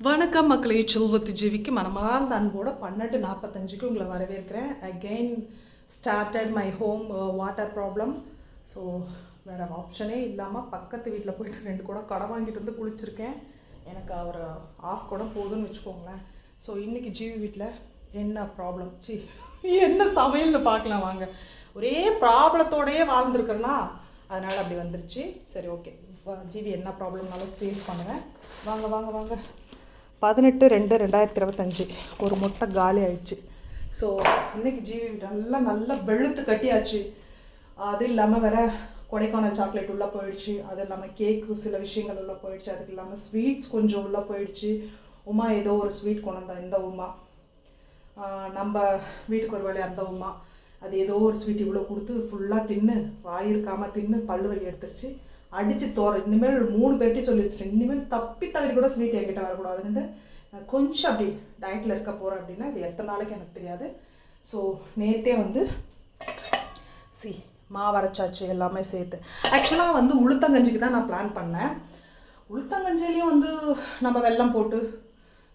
வணக்கம் மக்களே, செல்வத்து ஜீவிக்கு மனமார்ந்த அன்போட 12:45 உங்களை வரவேற்கிறேன். Again started my home water problem. So வேறு ஆப்ஷனே இல்லாமல் பக்கத்து வீட்டில் போயிட்டு 2 கூட கடை வாங்கிட்டு வந்து குளிச்சிருக்கேன். எனக்கு ஒரு ஆஃப் கூட போதுன்னு வச்சுக்கோங்களேன். ஸோ இன்றைக்கி ஜீவி வீட்டில் என்ன ப்ராப்ளம், என்ன சமையல்னு பார்க்கலாம் வாங்க. ஒரே ப்ராப்ளத்தோடையே வாழ்ந்துருக்குறேன்னா அதனால் அப்படி வந்துருச்சு. சரி, ஓகே, ஜிவி என்ன ப்ராப்ளம்னாலும் ஃபேஸ் பண்ணுவேன். வாங்க வாங்க வாங்க. 18/2/2025 ஒரு முட்டை காலி ஆயிடுச்சு. ஸோ இன்றைக்கி ஜிவி நல்லா வெளுத்து கட்டியாச்சு. அது இல்லாமல் வேறு கொடைக்கானல் சாக்லேட் உள்ளே போயிடுச்சு. அது இல்லாமல் கேக்கு சில விஷயங்கள் உள்ளே போயிடுச்சு. அதுக்கு இல்லாமல் ஸ்வீட்ஸ் கொஞ்சம் உள்ளே போயிடுச்சு. உமா ஏதோ ஒரு ஸ்வீட் கொண்டு வந்தா, இந்த உமா நம்ம வீட்டுக்கு ஒரு வேலை அந்த உமா அது ஏதோ ஒரு ஸ்வீட் இவ்வளோ கொடுத்து ஃபுல்லாக தின்னு வாயிருக்காமல் தின்னு பல்லு வலி எடுத்துருச்சு. அடித்து இனிமேல் 3 பேர்ட்டி சொல்லி வச்சுட்டேன், இனிமேல் தப்பி தவறி கூட ஸ்வீட் என்கிட்ட வரக்கூடாதுன்னு. நான் கொஞ்சம் அப்படி டயட்டில் இருக்க போகிறேன் அப்படின்னா இது எத்தனை நாளைக்கு எனக்கு தெரியாது. ஸோ நேற்றே மாவரைச்சாச்சு எல்லாமே சேர்த்து. ஆக்சுவலாக உளுத்தங்கஞ்சிக்கு தான் நான் பிளான் பண்ணேன். உளுத்தங்கஞ்சிலையும் நம்ம வெல்லம் போட்டு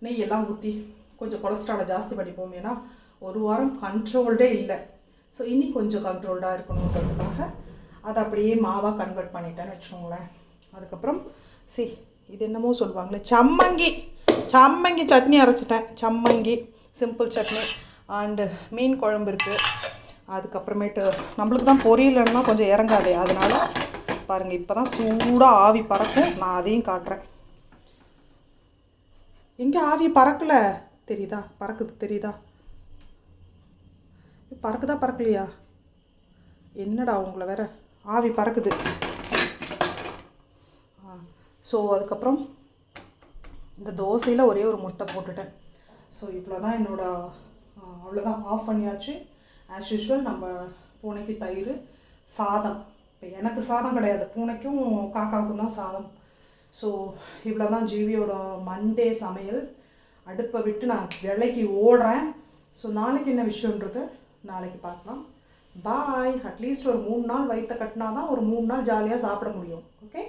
நெய் எல்லாம் ஊற்றி கொஞ்சம் கொலஸ்ட்ராலை ஜாஸ்தி பண்ணிப்போம். ஏன்னா ஒரு வாரம் கண்ட்ரோல்டே இல்லை. ஸோ இனி கொஞ்சம் கண்ட்ரோல்டாக இருக்கணுன்றதுக்காக அதை அப்படியே மாவாக கன்வெர்ட் பண்ணிட்டேன்னு வச்சுக்கோங்களேன். அதுக்கப்புறம் இது என்னமோ சொல்லுவாங்களே, சம்மங்கி சட்னி அரைச்சிட்டேன். சம்மங்கி சிம்பிள் சட்னி அண்டு மீன் குழம்பு இருக்குது. அதுக்கப்புறமேட்டு நம்மளுக்கு தான் பொரியலன்னா கொஞ்சம் இறங்காதே, அதனால் பாருங்கள் இப்போ தான் சூடாக ஆவி பறக்கும். நான் அதையும் காட்டுறேன். எங்கே ஆவி பறக்கலை தெரியுதா? பறக்குது தெரியுதா? பறக்குதா பறக்கலையா? என்னடா உங்களை வேற ஆவி பறக்குது. ஸோ அதுக்கப்புறம் இந்த தோசையில் ஒரே ஒரு முட்டை போட்டுட்டேன். ஸோ இவ்வளோ தான் அவ்வளோதான், ஆஃப் பண்ணியாச்சு. ஆஸ் யூஷுவல் நம்ம பூனைக்கு தயிர், சாதம். இப்போ எனக்கு சாதம் கிடையாது, பூனைக்கும் காக்காவுக்கும் தான் சாதம். ஸோ இவ்வளோ தான் ஜீவியோட மண்டே சமையல். அடுப்பை விட்டு நான் வேலைக்கு ஓடுறேன். ஸோ நாளைக்கு என்ன விஷயன்றது நாளைக்கு பார்க்கலாம். பாய். அட்லீஸ்ட் ஒரு 3 நாள் வயிற்ற கட்டினா தான் ஒரு 3 நாள் ஜாலியாக சாப்பிட முடியும். ஓகே.